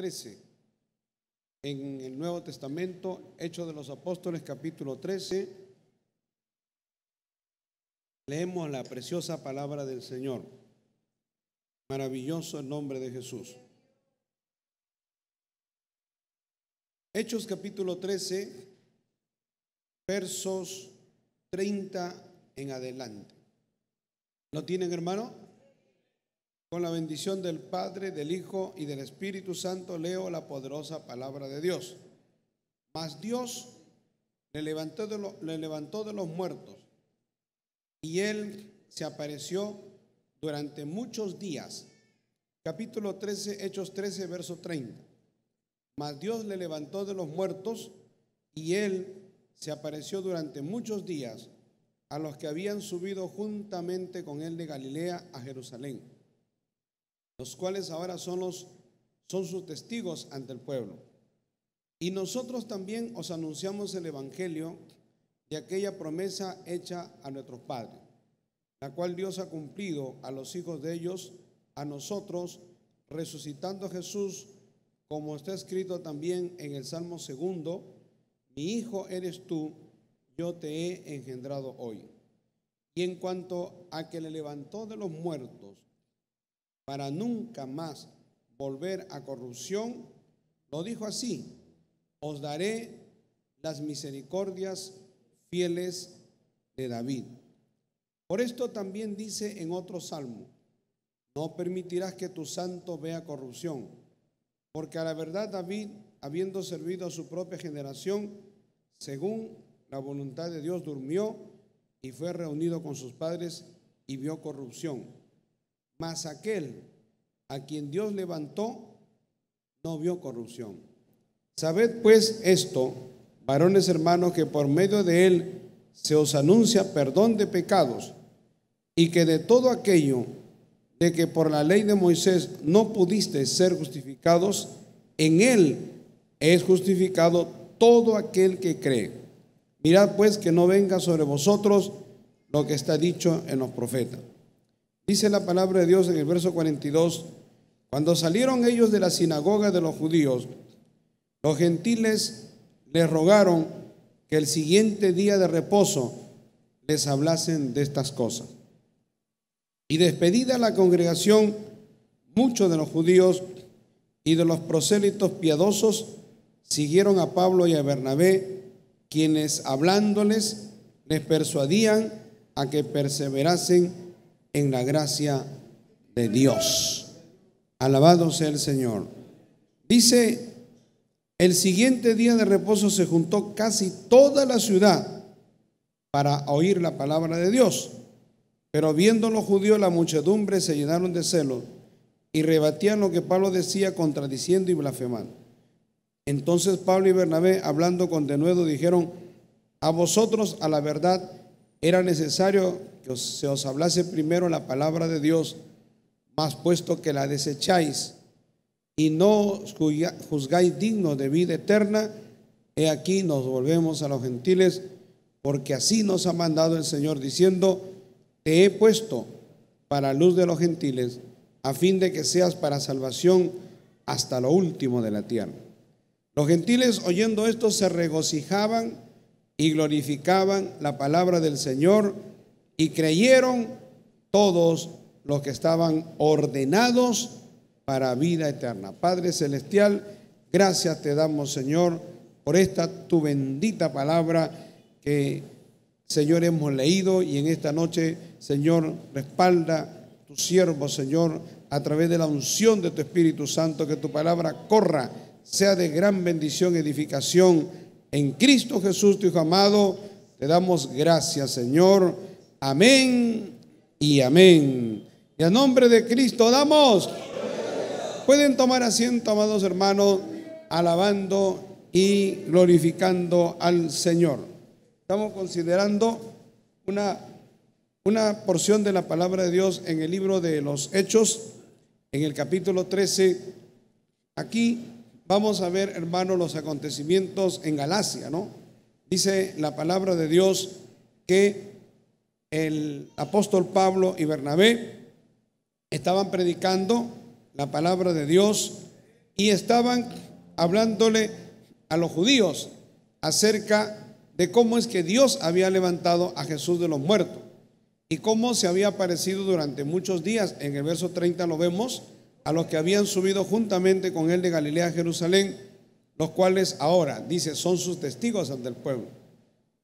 13. En el Nuevo Testamento, Hechos de los Apóstoles, capítulo 13, leemos la preciosa palabra del Señor. Maravilloso el nombre de Jesús. Hechos capítulo 13, versos 30 en adelante. ¿Lo tienen, hermano? Con la bendición del Padre, del Hijo y del Espíritu Santo leo la poderosa palabra de Dios. Mas Dios le levantó de los muertos, y Él se apareció durante muchos días. Capítulo 13, Hechos 13, verso 30. Mas Dios le levantó de los muertos, y Él se apareció durante muchos días a los que habían subido juntamente con Él de Galilea a Jerusalén, los cuales ahora son sus testigos ante el pueblo. Y nosotros también os anunciamos el evangelio de aquella promesa hecha a nuestros padres, la cual Dios ha cumplido a los hijos de ellos, a nosotros, resucitando a Jesús, como está escrito también en el Salmo 2: mi hijo eres tú, yo te he engendrado hoy. Y en cuanto a que le levantó de los muertos para nunca más volver a corrupción, lo dijo así: os daré las misericordias fieles de David. Por esto también dice en otro salmo: no permitirás que tu santo vea corrupción, porque a la verdad David, habiendo servido a su propia generación, según la voluntad de Dios, durmió y fue reunido con sus padres y vio corrupción. Mas aquel a quien Dios levantó no vio corrupción. Sabed pues esto, varones hermanos, que por medio de él se os anuncia perdón de pecados, y que de todo aquello de que por la ley de Moisés no pudisteis ser justificados, en él es justificado todo aquel que cree. Mirad pues que no venga sobre vosotros lo que está dicho en los profetas. Dice la palabra de Dios en el verso 42: cuando salieron ellos de la sinagoga de los judíos, los gentiles les rogaron que el siguiente día de reposo les hablasen de estas cosas. Y despedida la congregación, muchos de los judíos y de los prosélitos piadosos siguieron a Pablo y a Bernabé, quienes hablándoles les persuadían a que perseverasen en la gracia de Dios. Alabado sea el Señor. Dice: el siguiente día de reposo se juntó casi toda la ciudad para oír la palabra de Dios. Pero viendo los judíos la muchedumbre, se llenaron de celo y rebatían lo que Pablo decía, contradiciendo y blasfemando. Entonces Pablo y Bernabé, hablando con denuedo, dijeron: a vosotros a la verdad era necesario que se os hablase primero la palabra de Dios, mas puesto que la desecháis y no juzgáis digno de vida eterna, he aquí nos volvemos a los gentiles, porque así nos ha mandado el Señor, diciendo: te he puesto para luz de los gentiles, a fin de que seas para salvación hasta lo último de la tierra. Los gentiles, oyendo esto, se regocijaban y glorificaban la palabra del Señor, y creyeron todos los que estaban ordenados para vida eterna. Padre celestial, gracias te damos, Señor, por esta tu bendita palabra que, Señor, hemos leído, y en esta noche, Señor, respalda tu siervo, Señor, a través de la unción de tu Espíritu Santo, que tu palabra corra, sea de gran bendición, edificación en Cristo Jesús, tu Hijo amado. Te damos gracias, Señor. Amén y amén. Y a nombre de Cristo damos. Pueden tomar asiento, amados hermanos, alabando y glorificando al Señor. Estamos considerando una porción de la palabra de Dios en el libro de los Hechos, en el capítulo 13. Aquí vamos a ver, hermanos, los acontecimientos en Galacia, ¿no? Dice la palabra de Dios que el apóstol Pablo y Bernabé estaban predicando la palabra de Dios y estaban hablándole a los judíos acerca de cómo es que Dios había levantado a Jesús de los muertos y cómo se había aparecido durante muchos días. En el verso 30 lo vemos, a los que habían subido juntamente con él de Galilea a Jerusalén, los cuales ahora, dice, son sus testigos ante el pueblo.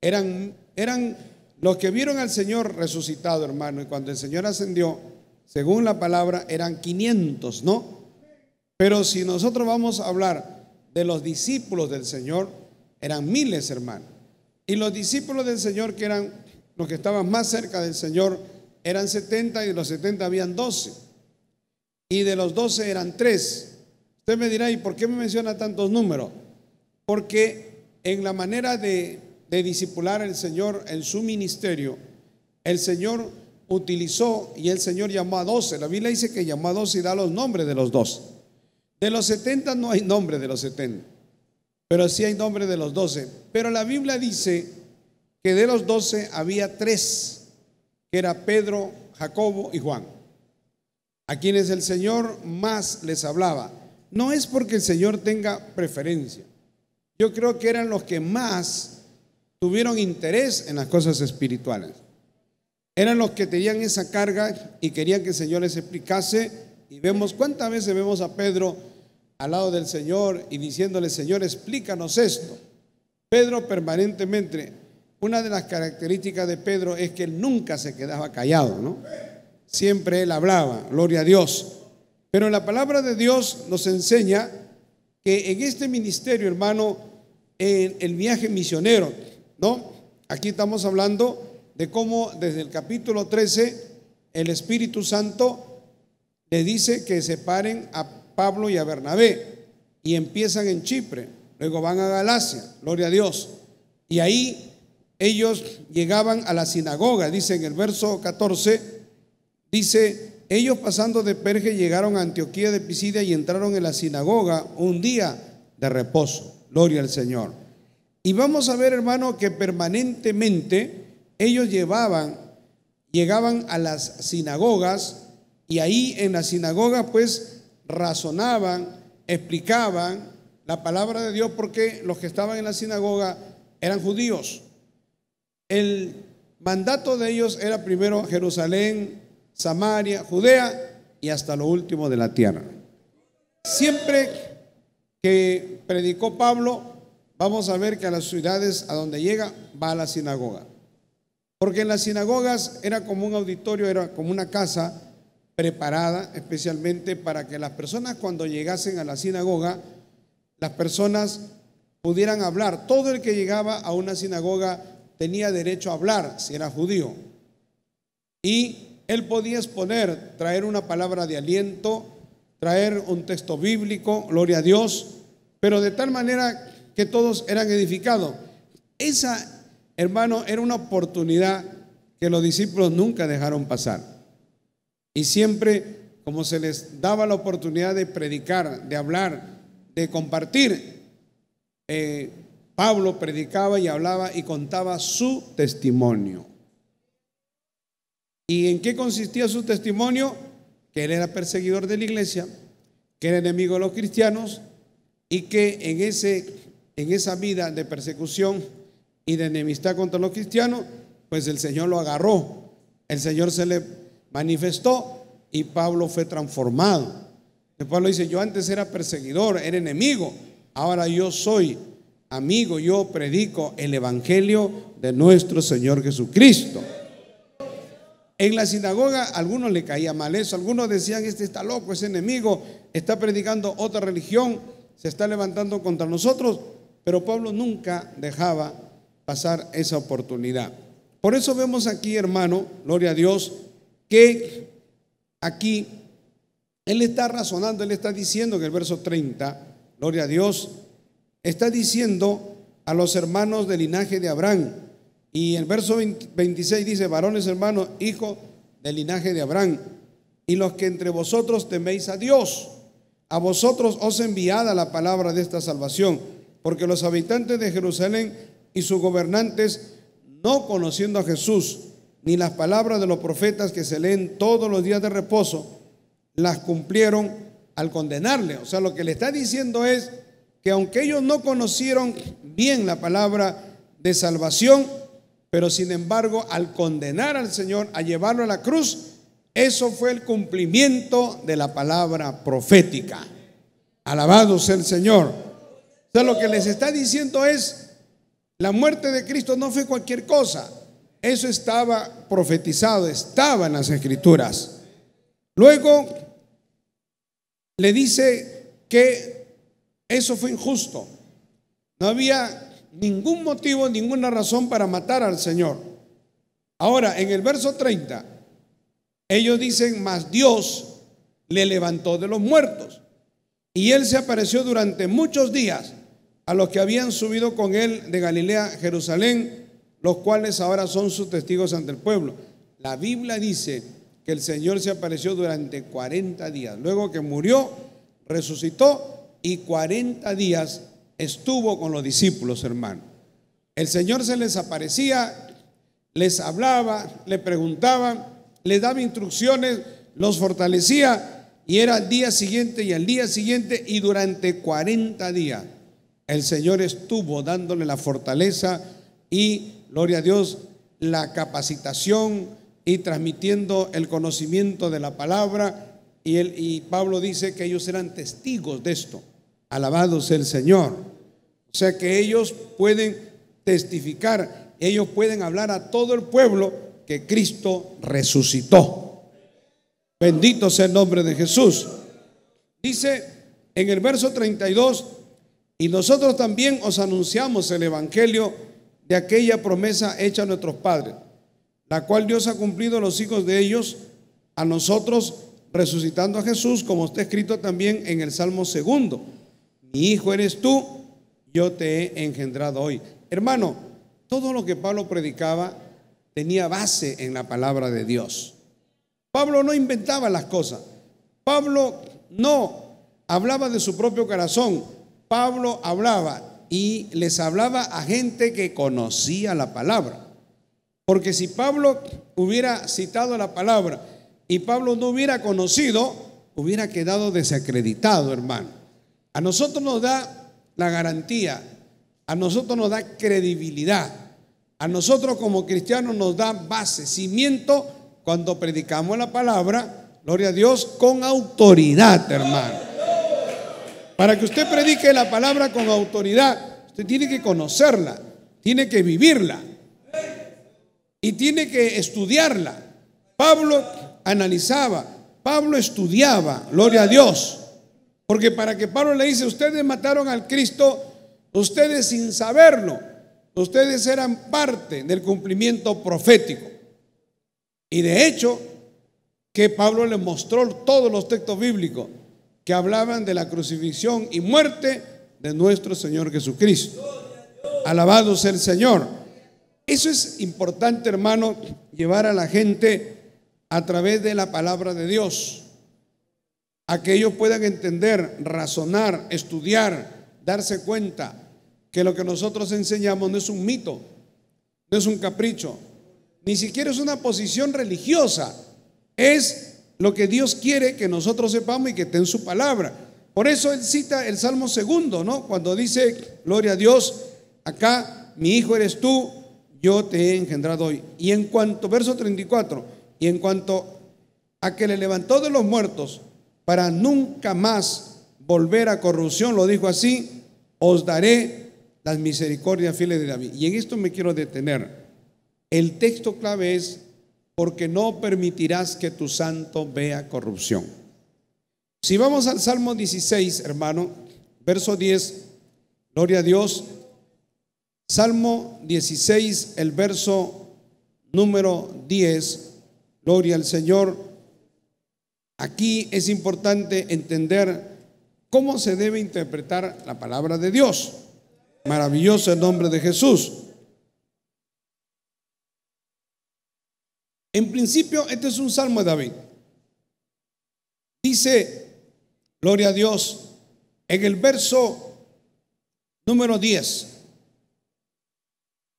Eran los que vieron al Señor resucitado, hermano, y cuando el Señor ascendió, según la palabra, eran 500, ¿no? Pero si nosotros vamos a hablar de los discípulos del Señor, eran miles, hermano. Y los discípulos del Señor, que eran los que estaban más cerca del Señor, eran 70, y de los 70 habían 12. Y de los 12 eran 3. Usted me dirá, ¿y por qué me menciona tantos números? Porque en la manera de discipular al Señor en su ministerio, el Señor utilizó y el Señor llamó a 12. La Biblia dice que llamó a 12 y da los nombres de los 12. De los 70 no hay nombre de los 70, pero sí hay nombre de los 12. Pero la Biblia dice que de los 12 había 3, que era Pedro, Jacobo y Juan, a quienes el Señor más les hablaba. No es porque el Señor tenga preferencia. Yo creo que eran los que más tuvieron interés en las cosas espirituales. Eran los que tenían esa carga y querían que el Señor les explicase. Y vemos cuántas veces vemos a Pedro al lado del Señor y diciéndole: Señor, explícanos esto. Pedro permanentemente, una de las características de Pedro es que él nunca se quedaba callado, ¿no? Siempre él hablaba, gloria a Dios. Pero la palabra de Dios nos enseña que en este ministerio, hermano, en el viaje misionero, ¿no? Aquí estamos hablando de cómo desde el capítulo 13 el Espíritu Santo le dice que separen a Pablo y a Bernabé y empiezan en Chipre, luego van a Galacia, gloria a Dios, y ahí ellos llegaban a la sinagoga. Dice en el verso 14, dice: ellos pasando de Perge llegaron a Antioquía de Pisidia y entraron en la sinagoga un día de reposo, gloria al Señor. Y vamos a ver, hermano, que permanentemente ellos llegaban a las sinagogas, y ahí en la sinagoga pues razonaban, explicaban la palabra de Dios, porque los que estaban en la sinagoga eran judíos. El mandato de ellos era primero Jerusalén, Samaria, Judea y hasta lo último de la tierra. Siempre que predicó Pablo, vamos a ver que a las ciudades a donde llega va a la sinagoga, porque en las sinagogas era como un auditorio, era como una casa preparada especialmente para que las personas, cuando llegasen a la sinagoga, las personas pudieran hablar. Todo el que llegaba a una sinagoga tenía derecho a hablar si era judío, y él podía exponer, traer una palabra de aliento, traer un texto bíblico, gloria a Dios, pero de tal manera que todos eran edificados. Esa, hermano, era una oportunidad que los discípulos nunca dejaron pasar. Y siempre, como se les daba la oportunidad de predicar, de hablar, de compartir, Pablo predicaba y hablaba y contaba su testimonio. ¿Y en qué consistía su testimonio? Que él era perseguidor de la iglesia, que era enemigo de los cristianos, y que en esa vida de persecución y de enemistad contra los cristianos, pues el Señor lo agarró, el Señor se le manifestó y Pablo fue transformado. Pablo dice: yo antes era perseguidor, era enemigo, ahora yo soy amigo, yo predico el evangelio de nuestro Señor Jesucristo. En la sinagoga a algunos le caía mal eso, algunos decían: este está loco, es enemigo, está predicando otra religión, se está levantando contra nosotros. Pero Pablo nunca dejaba pasar esa oportunidad. Por eso vemos aquí, hermano, gloria a Dios, que aquí él está razonando, él está diciendo en el verso 30, gloria a Dios, está diciendo a los hermanos del linaje de Abraham. Y el verso 26 dice: varones hermanos, hijos del linaje de Abraham, y los que entre vosotros teméis a Dios, a vosotros os enviada la palabra de esta salvación, porque los habitantes de Jerusalén y sus gobernantes, no conociendo a Jesús, ni las palabras de los profetas que se leen todos los días de reposo, las cumplieron al condenarle. O sea, lo que le está diciendo es que aunque ellos no conocieron bien la palabra de salvación, pero sin embargo al condenar al Señor, a llevarlo a la cruz, eso fue el cumplimiento de la palabra profética. Alabado sea el Señor. O sea, lo que les está diciendo es, la muerte de Cristo no fue cualquier cosa. Eso estaba profetizado, estaba en las Escrituras. Luego le dice que eso fue injusto. No había ningún motivo, ninguna razón para matar al Señor. Ahora, en el verso 30, ellos dicen, mas Dios le levantó de los muertos, y él se apareció durante muchos días a los que habían subido con él de Galilea a Jerusalén, los cuales ahora son sus testigos ante el pueblo. La Biblia dice que el Señor se apareció durante 40 días. Luego que murió, resucitó y 40 días estuvo con los discípulos, hermano. El Señor se les aparecía, les hablaba, le preguntaba, les daba instrucciones, los fortalecía, y era al día siguiente y al día siguiente, y durante 40 días el Señor estuvo dándole la fortaleza y, gloria a Dios, la capacitación y transmitiendo el conocimiento de la palabra. Y Pablo dice que ellos eran testigos de esto. Alabado sea el Señor. O sea que ellos pueden testificar, ellos pueden hablar a todo el pueblo que Cristo resucitó. Bendito sea el nombre de Jesús. Dice en el verso 32, y nosotros también os anunciamos el evangelio de aquella promesa hecha a nuestros padres, la cual Dios ha cumplido a los hijos de ellos, a nosotros, resucitando a Jesús, como está escrito también en el Salmo 2: mi hijo eres tú, yo te he engendrado hoy. Hermano, todo lo que Pablo predicaba tenía base en la palabra de Dios. Pablo no inventaba las cosas. Pablo no hablaba de su propio corazón. Pablo hablaba y les hablaba a gente que conocía la palabra. Porque si Pablo hubiera citado la palabra y Pablo no hubiera conocido, hubiera quedado desacreditado, hermano. A nosotros nos da la garantía, a nosotros nos da credibilidad, a nosotros como cristianos nos da base, cimiento, cuando predicamos la palabra, gloria a Dios, con autoridad, hermano. Para que usted predique la palabra con autoridad, usted tiene que conocerla, tiene que vivirla y tiene que estudiarla. Pablo analizaba, Pablo estudiaba, gloria a Dios. Porque para que Pablo le dice, ustedes mataron al Cristo, ustedes sin saberlo, ustedes eran parte del cumplimiento profético. Y de hecho, que Pablo le mostró todos los textos bíblicos que hablaban de la crucifixión y muerte de nuestro Señor Jesucristo. Alabado sea el Señor. Eso es importante, hermano, llevar a la gente a través de la palabra de Dios, a que ellos puedan entender, razonar, estudiar, darse cuenta que lo que nosotros enseñamos no es un mito, no es un capricho, ni siquiera es una posición religiosa, es lo que Dios quiere que nosotros sepamos y que esté en su palabra. Por eso él cita el Salmo 2, ¿no? Cuando dice, gloria a Dios, acá, mi hijo eres tú, yo te he engendrado hoy. Y en cuanto, verso 34, y en cuanto a que le levantó de los muertos para nunca más volver a corrupción, lo dijo así, os daré las misericordias fieles de David. Y en esto me quiero detener. El texto clave es, porque no permitirás que tu santo vea corrupción. Si vamos al Salmo 16, hermano, verso 10, gloria a Dios. Salmo 16, el verso número 10, gloria al Señor. Aquí es importante entender cómo se debe interpretar la palabra de Dios. Maravilloso el nombre de Jesús. En principio, este es un salmo de David. Dice, gloria a Dios, en el verso número 10,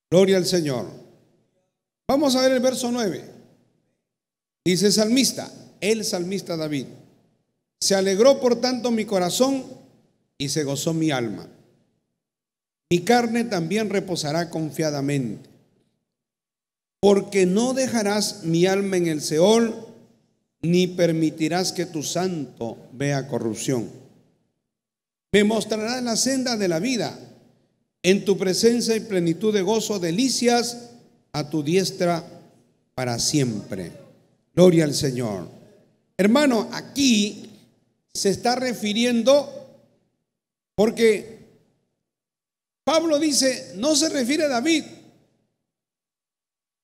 gloria al Señor. Vamos a ver el verso 9. Dice el salmista David, Se alegró por tanto mi corazón y se gozó mi alma. Mi carne también reposará confiadamente, porque no dejarás mi alma en el Seol, ni permitirás que tu santo vea corrupción. Me mostrarás la senda de la vida. En tu presencia y plenitud de gozo, delicias a tu diestra para siempre. Gloria al Señor. Hermano, aquí se está refiriendo, porque Pablo dice, no se refiere a David,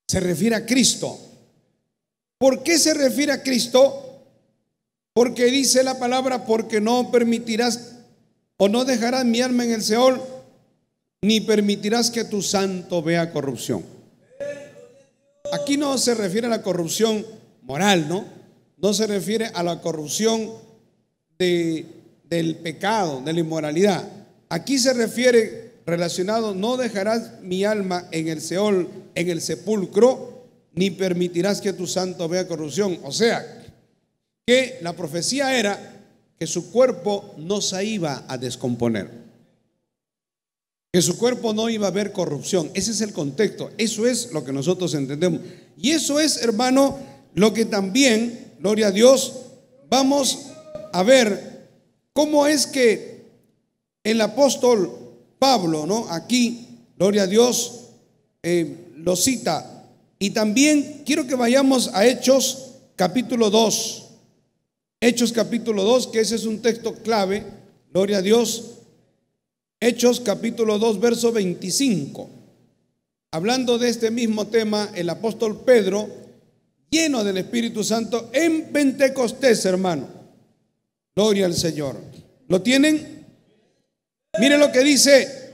se refiere a Cristo. ¿Por qué se refiere a Cristo? Porque dice la palabra, porque no permitirás o no dejarás mi alma en el Seol, ni permitirás que tu santo vea corrupción. Aquí no se refiere a la corrupción moral, no se refiere a la corrupción del pecado, de la inmoralidad. Aquí se refiere relacionado, no dejarás mi alma en el Seol, en el sepulcro, ni permitirás que tu santo vea corrupción. O sea, que la profecía era que su cuerpo no se iba a descomponer, que su cuerpo no iba a ver corrupción. Ese es el contexto, eso es lo que nosotros entendemos. Y eso es, hermano, lo que también, gloria a Dios, vamos a ver cómo es que el apóstol Pablo, aquí, gloria a Dios, lo cita. Y también quiero que vayamos a Hechos capítulo 2. Hechos capítulo 2, que ese es un texto clave, gloria a Dios. Hechos capítulo 2, verso 25. Hablando de este mismo tema, el apóstol Pedro, lleno del Espíritu Santo, en Pentecostés, hermano. Gloria al Señor. ¿Lo tienen? Mire lo que dice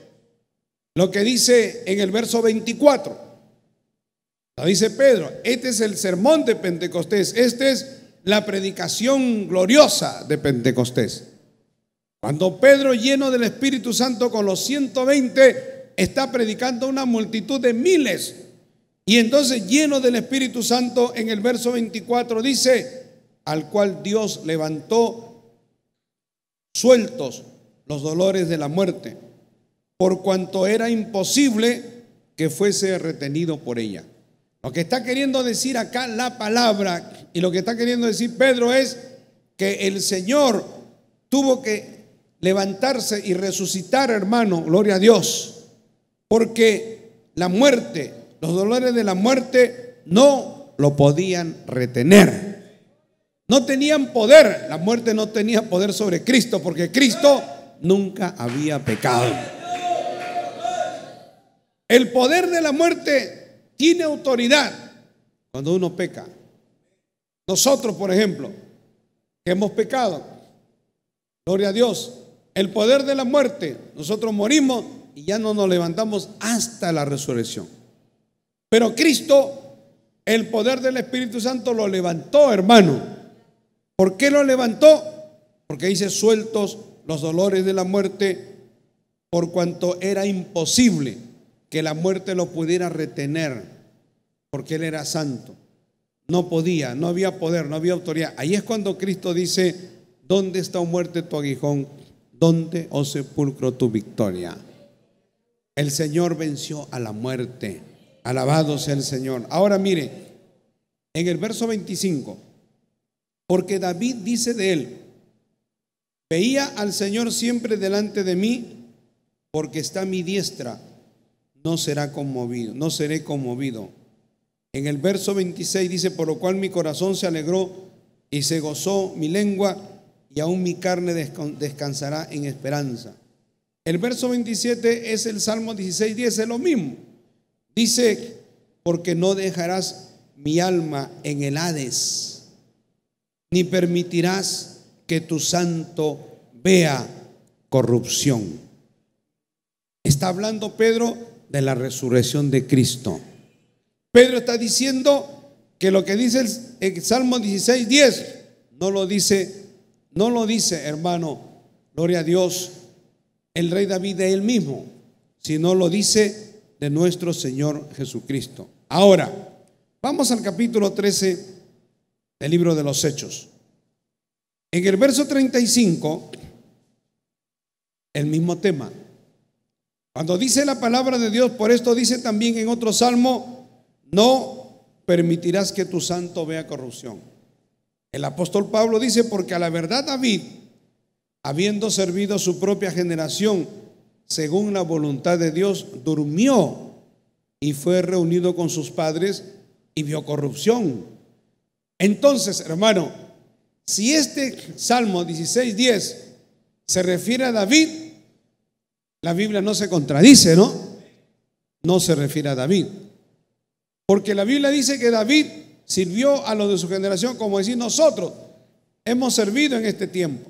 en el verso 24. Lo dice Pedro, este es el sermón de Pentecostés, esta es la predicación gloriosa de Pentecostés. Cuando Pedro, lleno del Espíritu Santo con los 120, está predicando a una multitud de miles, y entonces lleno del Espíritu Santo, en el verso 24 dice, al cual Dios levantó sueltos los dolores de la muerte, por cuanto era imposible que fuese retenido por ella. Lo que está queriendo decir acá la palabra, y lo que está queriendo decir Pedro, es que el Señor tuvo que levantarse y resucitar, hermano, gloria a Dios, porque la muerte, los dolores de la muerte no lo podían retener, no tenían poder. La muerte no tenía poder sobre Cristo, porque Cristo nunca había pecado. El poder de la muerte tiene autoridad cuando uno peca. Nosotros, por ejemplo, que hemos pecado, gloria a Dios, el poder de la muerte, nosotros morimos y ya no nos levantamos hasta la resurrección. Pero Cristo, el poder del Espíritu Santo lo levantó, hermano. ¿Por qué lo levantó? Porque dice, sueltos los dolores de la muerte, por cuanto era imposible que la muerte lo pudiera retener, porque Él era santo. No podía, no había poder, no había autoridad. Ahí es cuando Cristo dice, ¿dónde está, oh muerte, tu aguijón? ¿Dónde, oh sepulcro, tu victoria? El Señor venció a la muerte. Alabado sea el Señor. Ahora mire, en el verso 25, porque David dice de él, veía al Señor siempre delante de mí, porque está a mi diestra, no será conmovido, no seré conmovido. En el verso 26 dice, por lo cual mi corazón se alegró y se gozó mi lengua, y aún mi carne descansará en esperanza. El verso 27 es el Salmo 16:10, es lo mismo. Dice, porque no dejarás mi alma en el Hades, ni permitirás que tu santo vea corrupción. Está hablando Pedro de la resurrección de Cristo. Pedro está diciendo que lo que dice el Salmo 16:10 no lo dice, hermano, gloria a Dios, el rey David de él mismo, sino lo dice de nuestro Señor Jesucristo. Ahora, vamos al capítulo 13 del libro de los Hechos. En el verso 35, el mismo tema. Cuando dice la palabra de Dios, por esto dice también en otro salmo: no permitirás que tu santo vea corrupción. El apóstol Pablo dice: porque a la verdad David, habiendo servido a su propia generación según la voluntad de Dios, durmió y fue reunido con sus padres y vio corrupción. Entonces, hermano, si este Salmo 16:10 se refiere a David, la Biblia no se contradice, ¿no? No se refiere a David, porque la Biblia dice que David sirvió a los de su generación, como decir, nosotros hemos servido en este tiempo.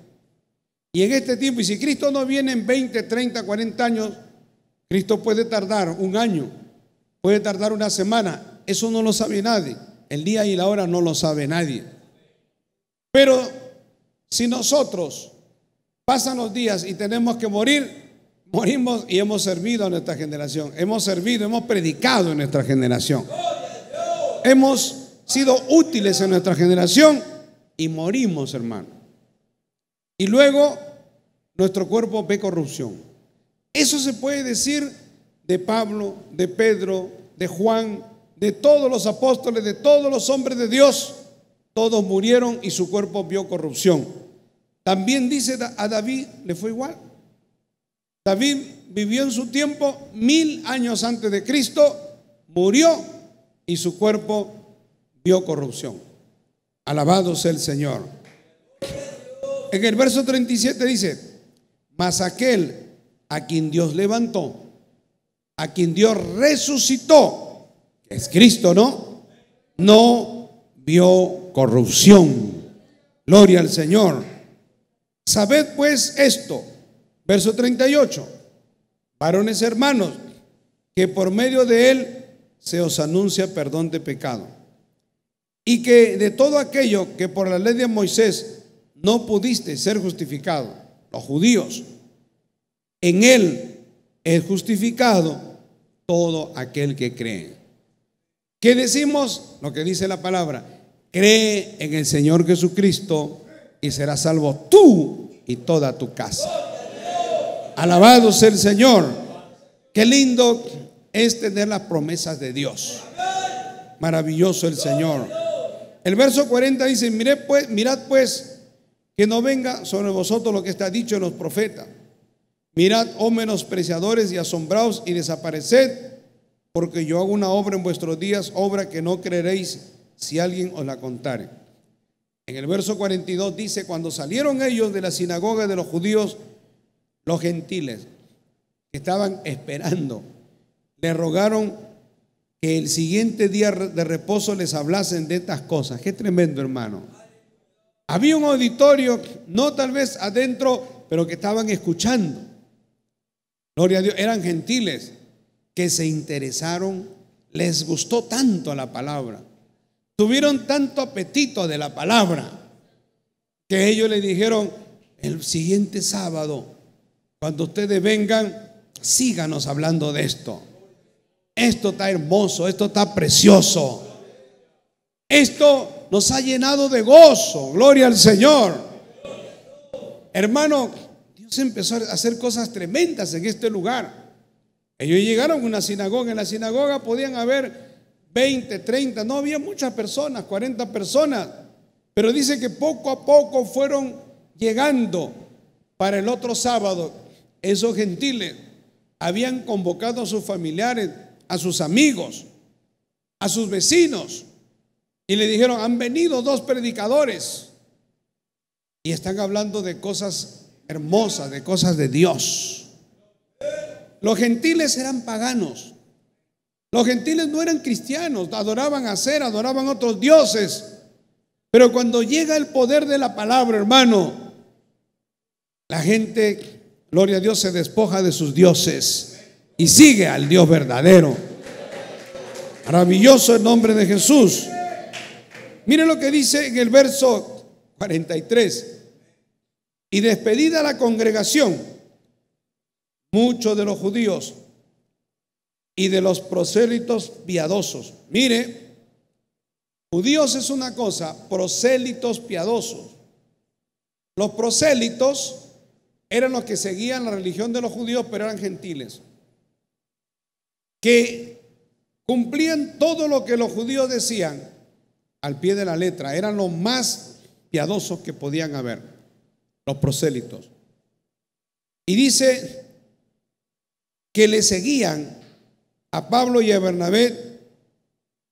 Y en este tiempo, y si Cristo no viene en 20, 30, 40 años, Cristo puede tardar un año, puede tardar una semana. Eso no lo sabe nadie. El día y la hora no lo sabe nadie. Pero si nosotros pasan los días y tenemos que morir, morimos y hemos servido a nuestra generación. Hemos servido, hemos predicado en nuestra generación. Hemos sido útiles en nuestra generación y morimos, hermano. Y luego nuestro cuerpo ve corrupción. Eso se puede decir de Pablo, de Pedro, de Juan, de todos los apóstoles, de todos los hombres de Dios. Todos murieron y su cuerpo vio corrupción. También dice a David, le fue igual. David vivió en su tiempo 1000 años antes de Cristo, murió y su cuerpo vio corrupción. Alabado sea el Señor. En el verso 37 dice: mas aquel a quien Dios levantó, a quien Dios resucitó, que es Cristo, no vio corrupción. Gloria al Señor. Sabed pues esto, verso 38, varones hermanos, que por medio de él se os anuncia perdón de pecado, y que de todo aquello que por la ley de Moisés no pudiste ser justificado, los judíos, en él es justificado todo aquel que cree. ¿Qué decimos? Lo que dice la palabra: cree en el Señor Jesucristo y serás salvo tú y toda tu casa. Alabado sea el Señor. Qué lindo es tener las promesas de Dios. Maravilloso el Señor. El verso 40 dice: mirad pues que no venga sobre vosotros lo que está dicho en los profetas. Mirad, oh menospreciadores, y asombraos y desapareced, porque yo hago una obra en vuestros días, obra que no creeréis si alguien os la contare. En el verso 42 dice: cuando salieron ellos de la sinagoga de los judíos, los gentiles que estaban esperando le rogaron que el siguiente día de reposo les hablasen de estas cosas. Qué tremendo, hermano. Había un auditorio, no tal vez adentro, pero que estaban escuchando. Gloria a Dios. Eran gentiles que se interesaron, les gustó tanto la palabra, tuvieron tanto apetito de la palabra, que ellos le dijeron: el siguiente sábado, cuando ustedes vengan, síganos hablando de esto. Esto está hermoso, esto está precioso. Esto nos ha llenado de gozo. Gloria al Señor. Hermano, Dios empezó a hacer cosas tremendas en este lugar. Ellos llegaron a una sinagoga. En la sinagoga podían haber 20, 30, no había muchas personas, 40 personas. Pero dice que poco a poco fueron llegando. Para el otro sábado, esos gentiles habían convocado a sus familiares, a sus amigos, a sus vecinos, y le dijeron: han venido 2 predicadores y están hablando de cosas hermosas, de cosas de Dios. Los gentiles eran paganos. Los gentiles no eran cristianos, adoraban a Acera, adoraban a otros dioses. Pero cuando llega el poder de la palabra, hermano, la gente, gloria a Dios, se despoja de sus dioses y sigue al Dios verdadero. Maravilloso el nombre de Jesús. Mire lo que dice en el verso 43. Y despedida la congregación, muchos de los judíos y de los prosélitos piadosos. Mire, judíos es una cosa, prosélitos piadosos. Los prosélitos eran los que seguían la religión de los judíos, pero eran gentiles, que cumplían todo lo que los judíos decían al pie de la letra. Eran los más piadosos que podían haber, los prosélitos. Y dice que le seguían a Pablo y a Bernabé,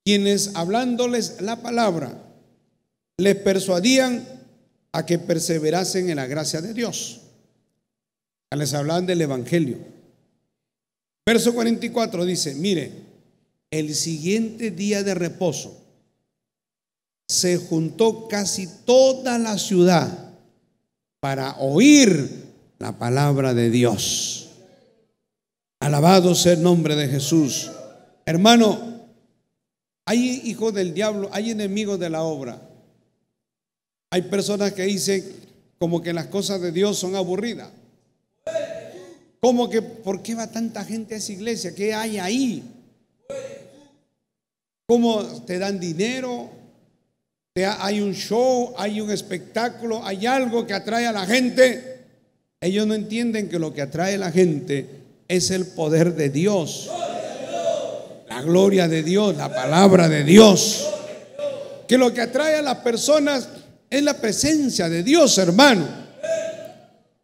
quienes hablándoles la palabra les persuadían a que perseverasen en la gracia de Dios. Les hablaban del evangelio. Verso 44 dice: mire, el siguiente día de reposo se juntó casi toda la ciudad para oír la palabra de Dios. Alabado sea el nombre de Jesús. Hermano, hay hijos del diablo, hay enemigos de la obra. Hay personas que dicen como que las cosas de Dios son aburridas. Como que, ¿por qué va tanta gente a esa iglesia? ¿Qué hay ahí? ¿Cómo te dan dinero? Hay un show, hay un espectáculo, hay algo que atrae a la gente. Ellos no entienden que lo que atrae a la gente es el poder de Dios, la gloria de Dios, la palabra de Dios. Que lo que atrae a las personas es la presencia de Dios, hermano.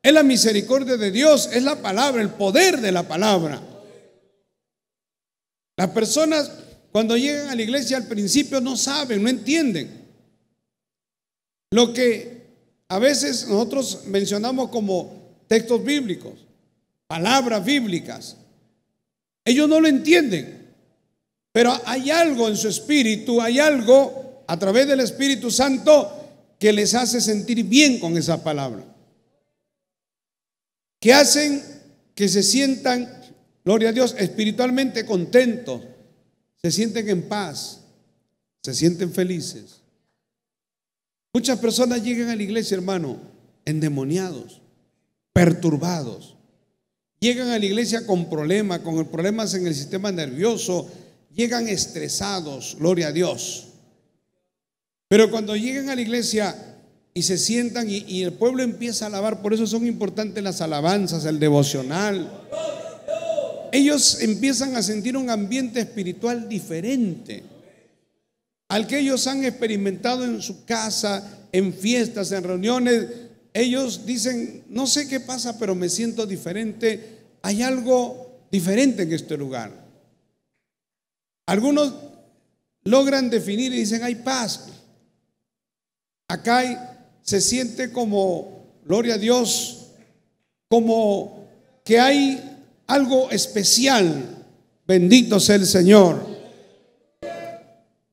Es la misericordia de Dios, es la palabra, el poder de la palabra. Las personas cuando llegan a la iglesia al principio no saben, no entienden lo que a veces nosotros mencionamos como textos bíblicos, palabras bíblicas. Ellos no lo entienden, pero hay algo en su espíritu, hay algo a través del Espíritu Santo que les hace sentir bien con esa palabra, que hacen que se sientan, gloria a Dios, espiritualmente contentos, se sienten en paz, se sienten felices. Muchas personas llegan a la iglesia, hermano, endemoniados, perturbados. Llegan a la iglesia con problemas en el sistema nervioso, llegan estresados, gloria a Dios. Pero cuando llegan a la iglesia y se sientan y el pueblo empieza a alabar, por eso son importantes las alabanzas, el devocional. Ellos empiezan a sentir un ambiente espiritual diferente al que ellos han experimentado en su casa, en fiestas, en reuniones. Ellos dicen: no sé qué pasa, pero me siento diferente. Hay algo diferente en este lugar. Algunos logran definir y dicen: hay paz. Acá se siente como, gloria a Dios, como que hay algo especial. Bendito sea el Señor.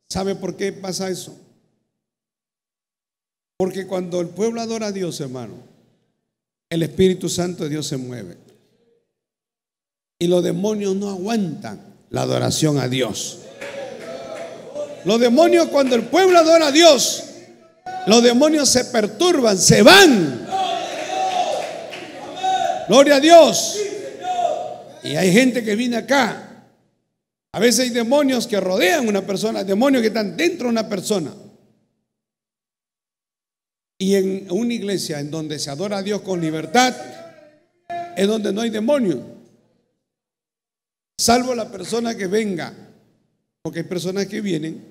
¿Sabe por qué pasa eso? Porque cuando el pueblo adora a Dios, hermano, el Espíritu Santo de Dios se mueve. Y los demonios no aguantan la adoración a Dios. Los demonios, cuando el pueblo adora a Dios, los demonios se perturban, se van. Gloria a Dios. Y hay gente que viene acá. A veces hay demonios que rodean a una persona, demonios que están dentro de una persona. Y en una iglesia en donde se adora a Dios con libertad, es donde no hay demonios, salvo la persona que venga, porque hay personas que vienen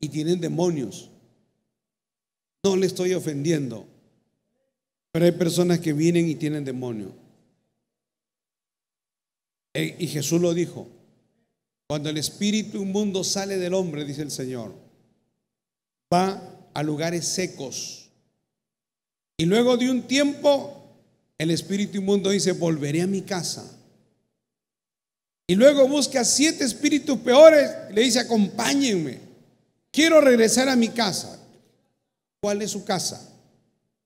y tienen demonios. No le estoy ofendiendo, pero hay personas que vienen y tienen demonios. Y Jesús lo dijo: cuando el espíritu inmundo sale del hombre, dice el Señor, va a lugares secos. Y luego de un tiempo, el espíritu inmundo dice: volveré a mi casa. Y luego busca 7 espíritus peores y le dice: acompáñenme, quiero regresar a mi casa. ¿Cuál es su casa?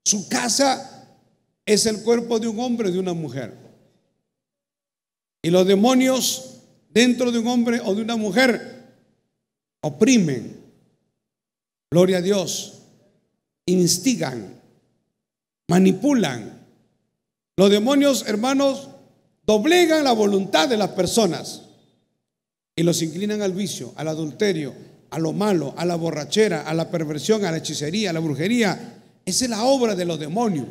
Su casa es el cuerpo de un hombre o de una mujer. Y los demonios dentro de un hombre o de una mujer oprimen, gloria a Dios, instigan, manipulan. Los demonios, hermanos, doblegan la voluntad de las personas y los inclinan al vicio, al adulterio, a lo malo, a la borrachera, a la perversión, a la hechicería, a la brujería. Esa es la obra de los demonios.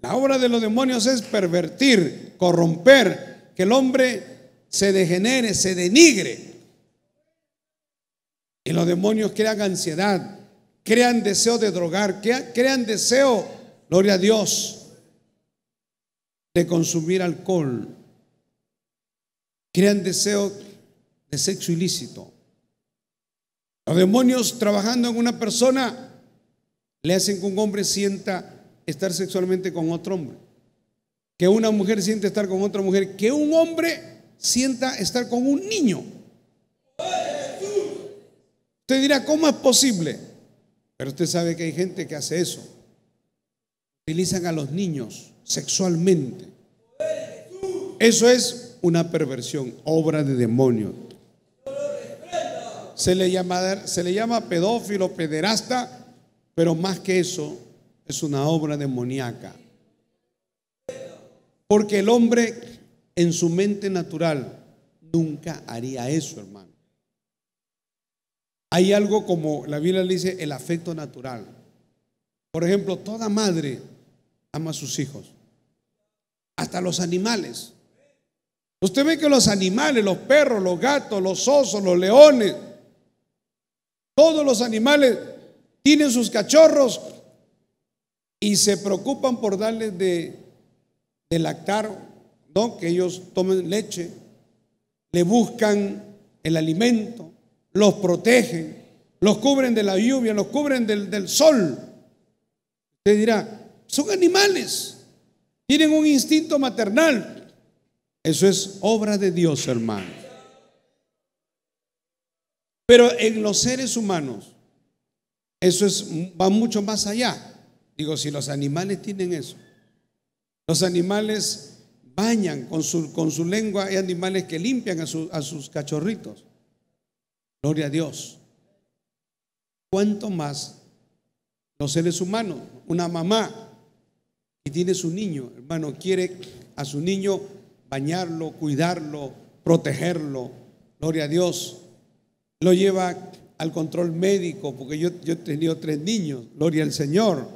La obra de los demonios es pervertir, corromper, que el hombre se degenere, se denigre. Y los demonios crean ansiedad, crean deseo de drogar, crean deseo, gloria a Dios, de consumir alcohol, crean deseo de sexo ilícito. Los demonios trabajando en una persona le hacen que un hombre sienta estar sexualmente con otro hombre, que una mujer siente estar con otra mujer, que un hombre sienta estar con un niño. Usted dirá, ¿cómo es posible? Pero usted sabe que hay gente que hace eso. Utilizan a los niños sexualmente. Eso es una perversión, obra de demonios. Se le llama pedófilo, pederasta, pero más que eso, es una obra demoníaca. Porque el hombre en su mente natural nunca haría eso, hermano. Hay algo como la Biblia le dice, el afecto natural. Por ejemplo, toda madre ama a sus hijos, hasta los animales. Usted ve que los animales, los perros, los gatos, los osos, los leones, todos los animales tienen sus cachorros y se preocupan por darles de lactar, ¿no? Que ellos tomen leche, le buscan el alimento, los protegen, los cubren de la lluvia, los cubren del sol. Usted dirá, son animales, tienen un instinto maternal. Eso es obra de Dios, hermano. Pero en los seres humanos, eso va mucho más allá. Digo, si los animales tienen eso, los animales bañan con su lengua, hay animales que limpian a sus cachorritos. Gloria a Dios. ¿Cuánto más los seres humanos? Una mamá que tiene su niño, hermano, quiere a su niño bañarlo, cuidarlo, protegerlo. Gloria a Dios. Lo lleva al control médico, porque yo he tenido 3 niños, gloria al Señor.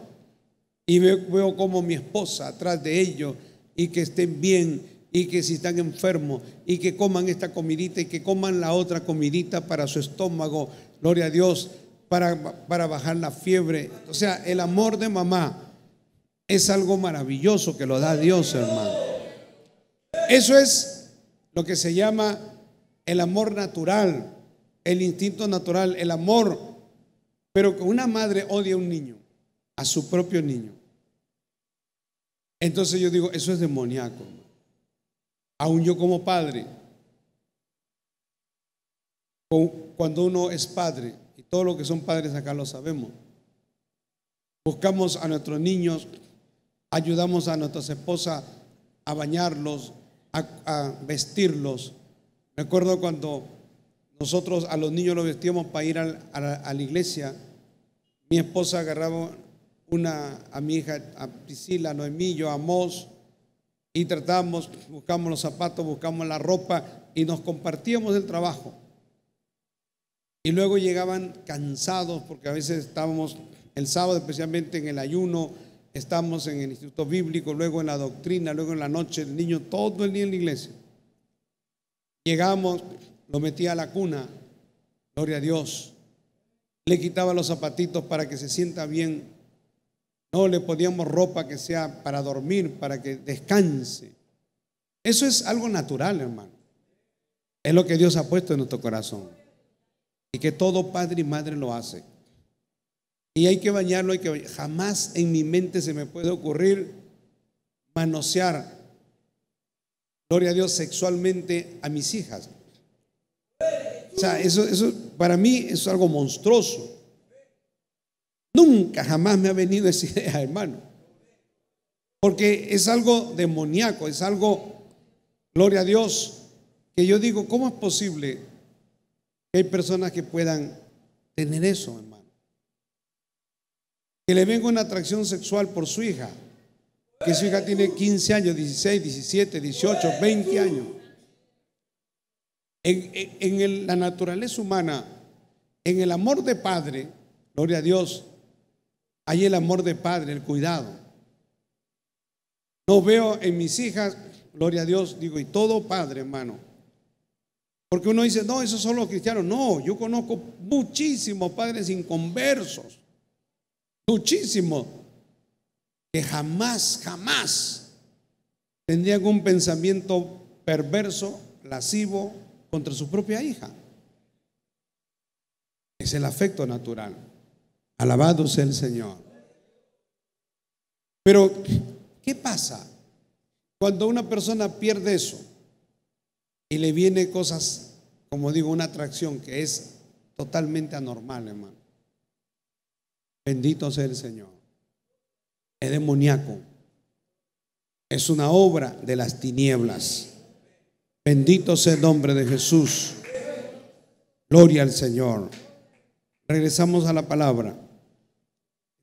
Y veo como mi esposa atrás de ellos, y que estén bien, y que si están enfermos, y que coman esta comidita, y que coman la otra comidita para su estómago, gloria a Dios, para bajar la fiebre. O sea, el amor de mamá es algo maravilloso que lo da Dios, hermano. Eso es lo que se llama el amor natural, el instinto natural, el amor. Pero que una madre odia a un niño, a su propio niño, entonces yo digo, eso es demoníaco. Aún yo como padre, cuando uno es padre, y todos los que son padres acá lo sabemos, buscamos a nuestros niños, ayudamos a nuestras esposas a bañarlos, a vestirlos. Me acuerdo cuando nosotros a los niños los vestíamos para ir a la iglesia, mi esposa agarraba a mi hija, a Priscila, a Noemí, yo a Amos, y buscamos los zapatos, buscamos la ropa y nos compartíamos el trabajo. Y luego llegaban cansados, porque a veces estábamos el sábado, especialmente en el ayuno, estábamos en el instituto bíblico, luego en la doctrina, luego en la noche, el niño todo el día en la iglesia. Llegamos, lo metía a la cuna, gloria a Dios, le quitaba los zapatitos para que se sienta bien. No le poníamos ropa que sea para dormir, para que descanse. Eso es algo natural, hermano. Es lo que Dios ha puesto en nuestro corazón. Y que todo padre y madre lo hace. Y hay que bañarlo, jamás en mi mente se me puede ocurrir manosear, gloria a Dios, sexualmente a mis hijas. O sea, eso para mí es algo monstruoso. Nunca, jamás me ha venido esa idea, hermano. Porque es algo demoníaco, es algo, gloria a Dios, que yo digo, ¿cómo es posible que hay personas que puedan tener eso, hermano? Que le venga una atracción sexual por su hija, que su hija tiene 15 años, 16, 17, 18, 20 años. En la naturaleza humana, en el amor de padre, gloria a Dios, hay el amor de padre, el cuidado. No veo en mis hijas, gloria a Dios, digo, y todo padre, hermano. Porque uno dice, no, esos son los cristianos. No, yo conozco muchísimos padres inconversos, muchísimos, que jamás tendrían un pensamiento perverso, lascivo contra su propia hija. Es el afecto natural. Alabado sea el Señor. Pero, ¿qué pasa cuando una persona pierde eso y le viene cosas, como digo, una atracción que es totalmente anormal, hermano? Bendito sea el Señor. Es demoníaco. Es una obra de las tinieblas. Bendito sea el nombre de Jesús. Gloria al Señor. Regresamos a la palabra.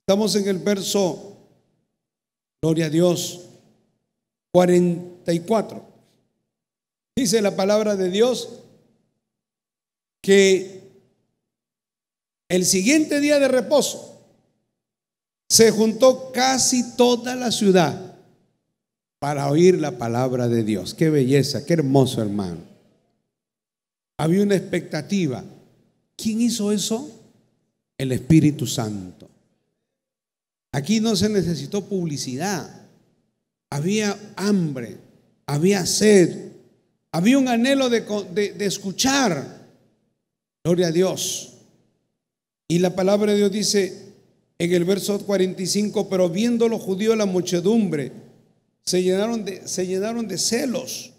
Estamos en el verso, gloria a Dios, 44. Dice la palabra de Dios que el siguiente día de reposo se juntó casi toda la ciudad para oír la palabra de Dios. Qué belleza, qué hermoso, hermano. Había una expectativa. ¿Quién hizo eso? El Espíritu Santo. Aquí no se necesitó publicidad. Había hambre, había sed, había un anhelo de escuchar. Gloria a Dios. Y la palabra de Dios dice en el verso 45, pero viendo los judíos la muchedumbre, se llenaron de celos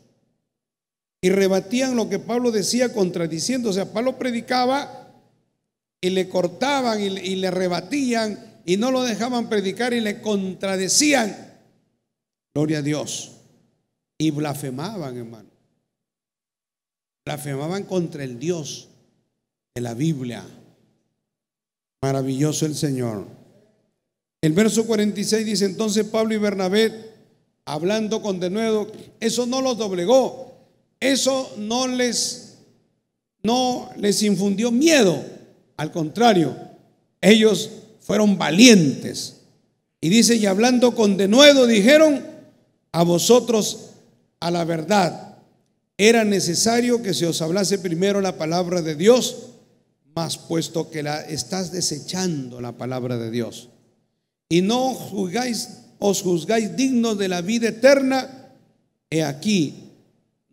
y rebatían lo que Pablo decía, contradiciendo. O sea, Pablo predicaba y le cortaban y le rebatían y no lo dejaban predicar y le contradecían. Gloria a Dios. Y blasfemaban, hermano. Blasfemaban contra el Dios de la Biblia. Maravilloso el Señor. El verso 46 dice: entonces Pablo y Bernabé, hablando con denuedo, eso no los doblegó, eso no les infundió miedo. Al contrario, ellos fueron valientes. Y dice: y hablando con denuedo dijeron: a vosotros a la verdad era necesario que se os hablase primero la palabra de Dios, mas puesto que estás desechando la palabra de Dios y no os juzgáis dignos de la vida eterna, he aquí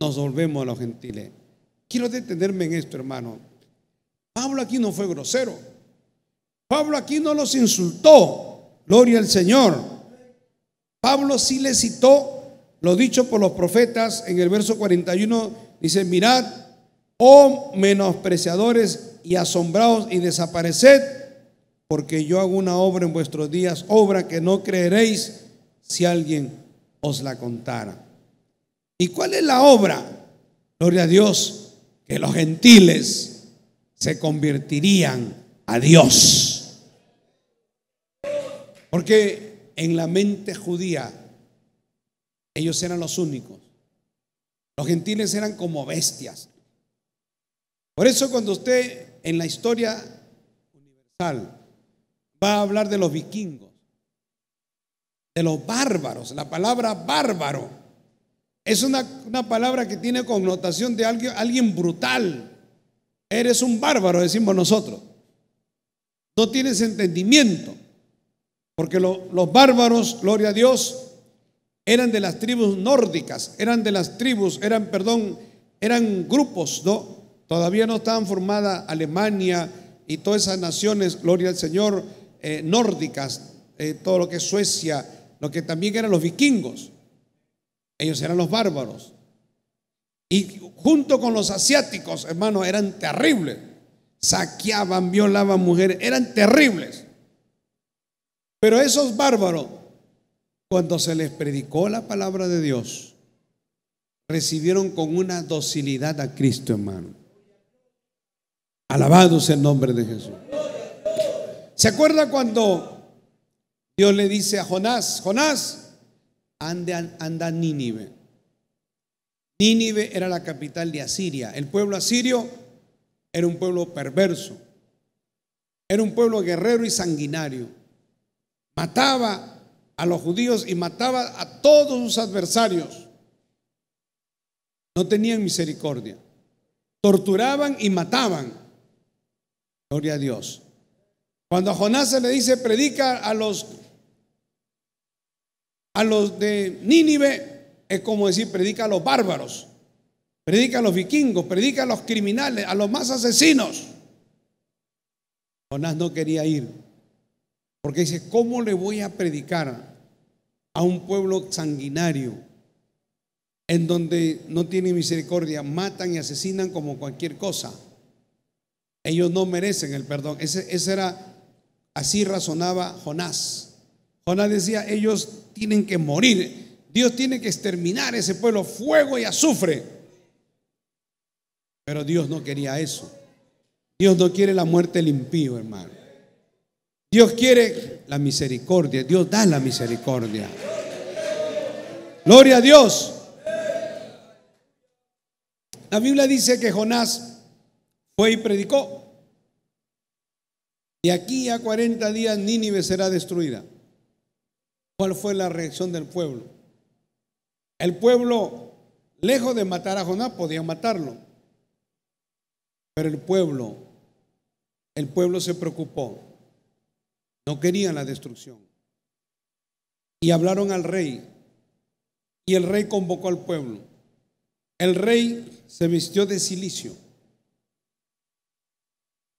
nos volvemos a los gentiles. Quiero detenerme en esto, hermano. Pablo aquí no fue grosero. Pablo aquí no los insultó. Gloria al Señor. Pablo sí le citó lo dicho por los profetas en el verso 41. Dice: mirad, oh menospreciadores y asombrados, y desapareced, porque yo hago una obra en vuestros días, obra que no creeréis si alguien os la contara. ¿Y cuál es la obra? Gloria a Dios, que los gentiles se convertirían a Dios. Porque en la mente judía ellos eran los únicos. Los gentiles eran como bestias. Por eso cuando usted en la historia universal va a hablar de los vikingos, de los bárbaros, la palabra bárbaro es una palabra que tiene connotación de alguien brutal. Eres un bárbaro, decimos nosotros. No tienes entendimiento. Porque los bárbaros, gloria a Dios, eran de las tribus nórdicas, eran grupos, ¿no? Todavía no estaban formadas Alemania y todas esas naciones, gloria al Señor, nórdicas, todo lo que es Suecia, lo que también eran los vikingos. Ellos eran los bárbaros. Y junto con los asiáticos, hermanos, eran terribles. Saqueaban, violaban mujeres, eran terribles. Pero esos bárbaros, cuando se les predicó la palabra de Dios, recibieron con una docilidad a Cristo, hermano. Alabado sea el nombre de Jesús. ¿Se acuerda cuando Dios le dice a Jonás: Jonás, anda a Nínive? Nínive era la capital de Asiria. El pueblo asirio era un pueblo perverso, era un pueblo guerrero y sanguinario. Mataba a los judíos y mataba a todos sus adversarios. No tenían misericordia. Torturaban y mataban. Gloria a Dios. Cuando a Jonás se le dice predica a los de Nínive, es como decir predica a los bárbaros, predica a los vikingos, predica a los criminales, a los más asesinos. Jonás no quería ir, porque dice, ¿cómo le voy a predicar a un pueblo sanguinario en donde no tienen misericordia, matan y asesinan como cualquier cosa? Ellos no merecen el perdón. Así razonaba Jonás. Jonás decía, ellos tienen que morir, Dios tiene que exterminar ese pueblo, fuego y azufre. Pero Dios no quería eso. Dios no quiere la muerte del impío, hermano. Dios quiere la misericordia. Dios da la misericordia. Gloria a Dios. La Biblia dice que Jonás fue y predicó. Y aquí a 40 días Nínive será destruida. ¿Cuál fue la reacción del pueblo? El pueblo, lejos de matar a Jonás, podía matarlo. Pero el pueblo se preocupó. No querían la destrucción. Y hablaron al rey. Y el rey convocó al pueblo. El rey se vistió de cilicio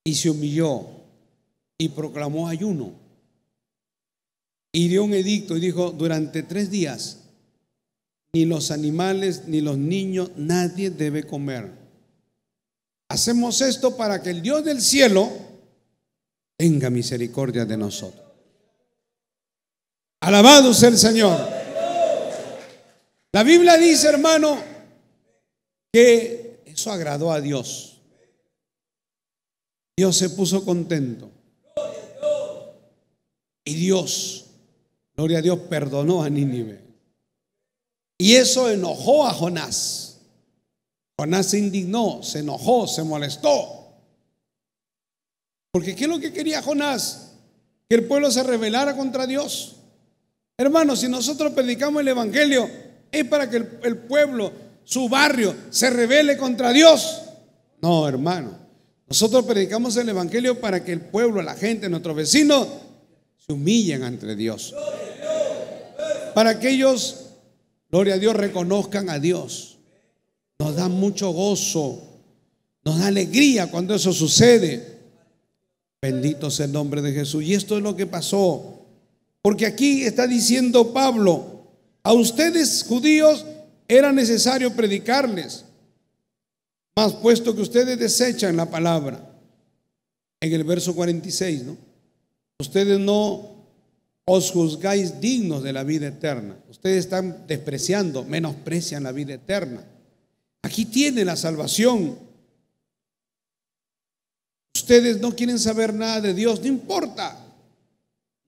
y se humilló y proclamó ayuno. Y dio un edicto y dijo, durante 3 días, ni los animales ni los niños, nadie debe comer. Hacemos esto para que el Dios del cielo tenga misericordia de nosotros. Alabado sea el Señor. La Biblia dice, hermano, que eso agradó a Dios. Dios se puso contento. Y Dios, gloria a Dios, perdonó a Nínive. Y eso enojó a Jonás. Jonás se indignó, se enojó, se molestó. Porque ¿qué es lo que quería Jonás? Que el pueblo se rebelara contra Dios. Hermanos, si nosotros predicamos el evangelio, es para que el pueblo, su barrio, se rebele contra Dios. No, hermano. Nosotros predicamos el evangelio para que el pueblo, la gente, nuestros vecinos se humillen ante Dios. Para que ellos, gloria a Dios, reconozcan a Dios. Nos da mucho gozo, nos da alegría cuando eso sucede. Bendito sea el nombre de Jesús. Y esto es lo que pasó. Porque aquí está diciendo Pablo, a ustedes judíos era necesario predicarles, mas puesto que ustedes desechan la palabra, en el verso 46, ¿no? Ustedes no os juzgáis dignos de la vida eterna. Ustedes están despreciando, menosprecian la vida eterna. Aquí tiene la salvación. Ustedes no quieren saber nada de Dios, no importa.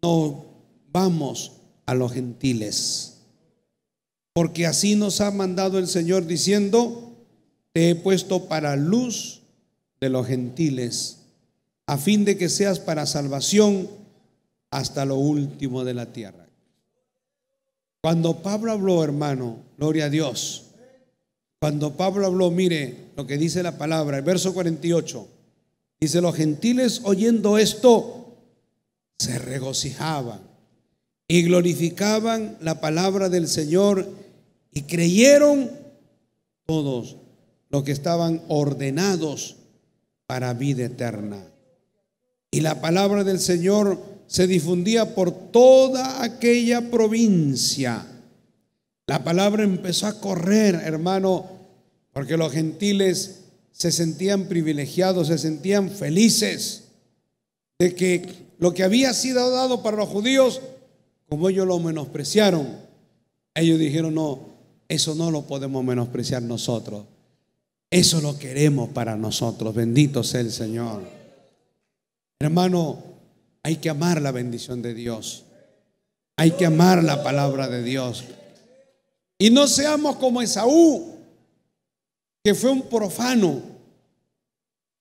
No, vamos a los gentiles. Porque así nos ha mandado el Señor diciendo, te he puesto para luz de los gentiles, a fin de que seas para salvación hasta lo último de la tierra. Cuando Pablo habló, hermano, gloria a Dios. Cuando Pablo habló, mire lo que dice la palabra, el verso 48. Dice, los gentiles oyendo esto se regocijaban y glorificaban la palabra del Señor y creyeron todos los que estaban ordenados para vida eterna. Y la palabra del Señor se difundía por toda aquella provincia. La palabra empezó a correr, hermano, porque los gentiles se sentían privilegiados, se sentían felices de que lo que había sido dado para los judíos, como ellos lo menospreciaron, ellos dijeron, no, eso no lo podemos menospreciar nosotros. Eso lo queremos para nosotros. Bendito sea el Señor. Hermano, hay que amar la bendición de Dios. Hay que amar la palabra de Dios. Y no seamos como Esaú, que fue un profano,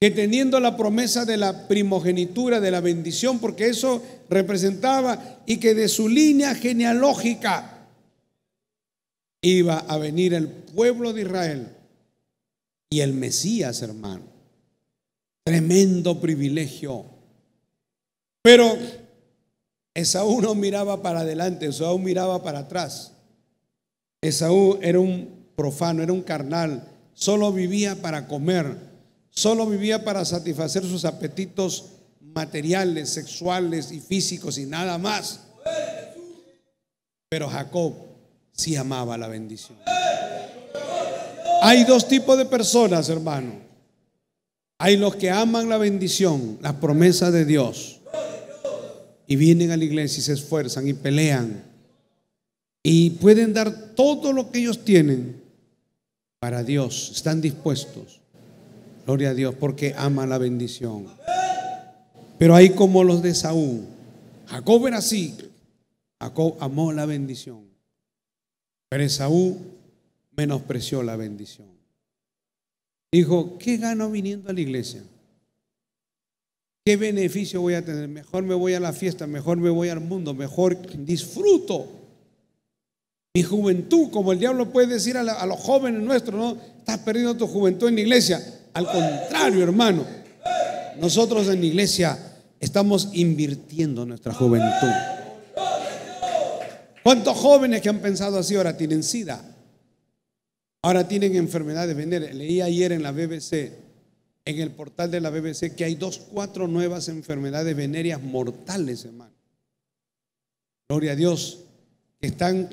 que teniendo la promesa de la primogenitura, de la bendición, porque eso representaba, y que de su línea genealógica iba a venir el pueblo de Israel y el Mesías, hermano. Tremendo privilegio. Pero Esaú no miraba para adelante, Esaú miraba para atrás. Esaú era un profano, era un carnal, solo vivía para comer, solo vivía para satisfacer sus apetitos materiales, sexuales y físicos y nada más. Pero Jacob sí amaba la bendición. Hay dos tipos de personas, hermano. Hay los que aman la bendición, la promesa de Dios, y vienen a la iglesia y se esfuerzan y pelean y pueden dar todo lo que ellos tienen para Dios, están dispuestos, gloria a Dios, porque aman la bendición. Pero hay como los de Esaú. Jacob era así, Jacob amó la bendición, pero Esaú menospreció la bendición. Dijo: ¿qué gano viniendo a la iglesia? ¿Qué beneficio voy a tener? Mejor me voy a la fiesta, mejor me voy al mundo, mejor disfruto mi juventud, como el diablo puede decir a los jóvenes nuestros, ¿no? Estás perdiendo tu juventud en la iglesia. Al contrario, hermano, nosotros en la iglesia estamos invirtiendo nuestra juventud. ¿Cuántos jóvenes que han pensado así ahora tienen SIDA? Ahora tienen enfermedades venéreas. Leí ayer en la BBC, en el portal de la BBC, que hay 4 nuevas enfermedades venéreas mortales, hermano. Gloria a Dios, que están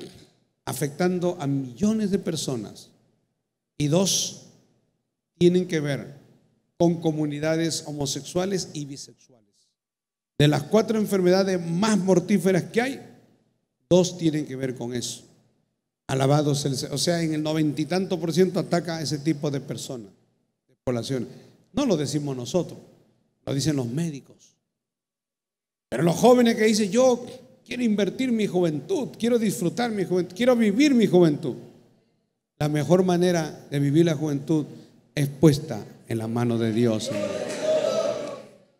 afectando a millones de personas. Y 2 tienen que ver con comunidades homosexuales y bisexuales. De las 4 enfermedades más mortíferas que hay, 2 tienen que ver con eso. Alabados el Señor. O sea, en el 90 y tanto % ataca a ese tipo de personas, de poblaciones. No lo decimos nosotros, lo dicen los médicos. Pero los jóvenes que dicen: yo quiero invertir mi juventud, quiero disfrutar mi juventud, quiero vivir mi juventud. La mejor manera de vivir la juventud es puesta en la mano de Dios.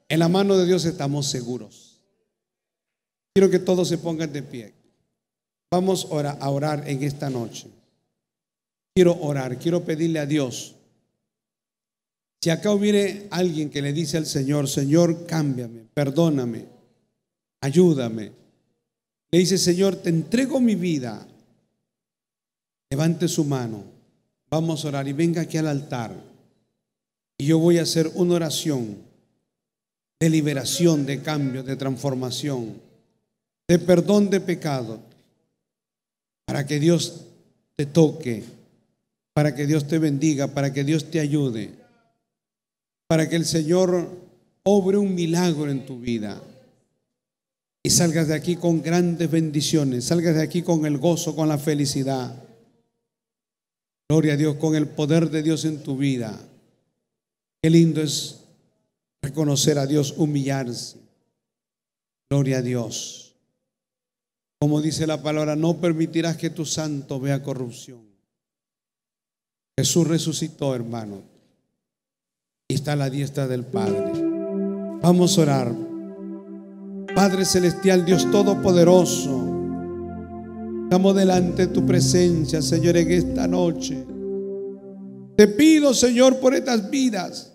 En la mano de Dios estamos seguros. Quiero que todos se pongan de pie. Vamos a orar en esta noche. Quiero orar, quiero pedirle a Dios. Si acá hubiere alguien que le dice al Señor: Señor, cámbiame, perdóname, ayúdame. Le dice: Señor, te entrego mi vida. Levante su mano. Vamos a orar y venga aquí al altar. Y yo voy a hacer una oración de liberación, de cambio, de transformación, de perdón de pecado, para que Dios te toque, para que Dios te bendiga, para que Dios te ayude, para que el Señor obre un milagro en tu vida y salgas de aquí con grandes bendiciones, salgas de aquí con el gozo, con la felicidad. Gloria a Dios, con el poder de Dios en tu vida. Qué lindo es reconocer a Dios, humillarse. Gloria a Dios. Como dice la palabra: no permitirás que tu santo vea corrupción. Jesús resucitó, hermano, y está a la diestra del Padre. Vamos a orar. Padre celestial, Dios todopoderoso, estamos delante de tu presencia, Señor, en esta noche. Te pido, Señor, por estas vidas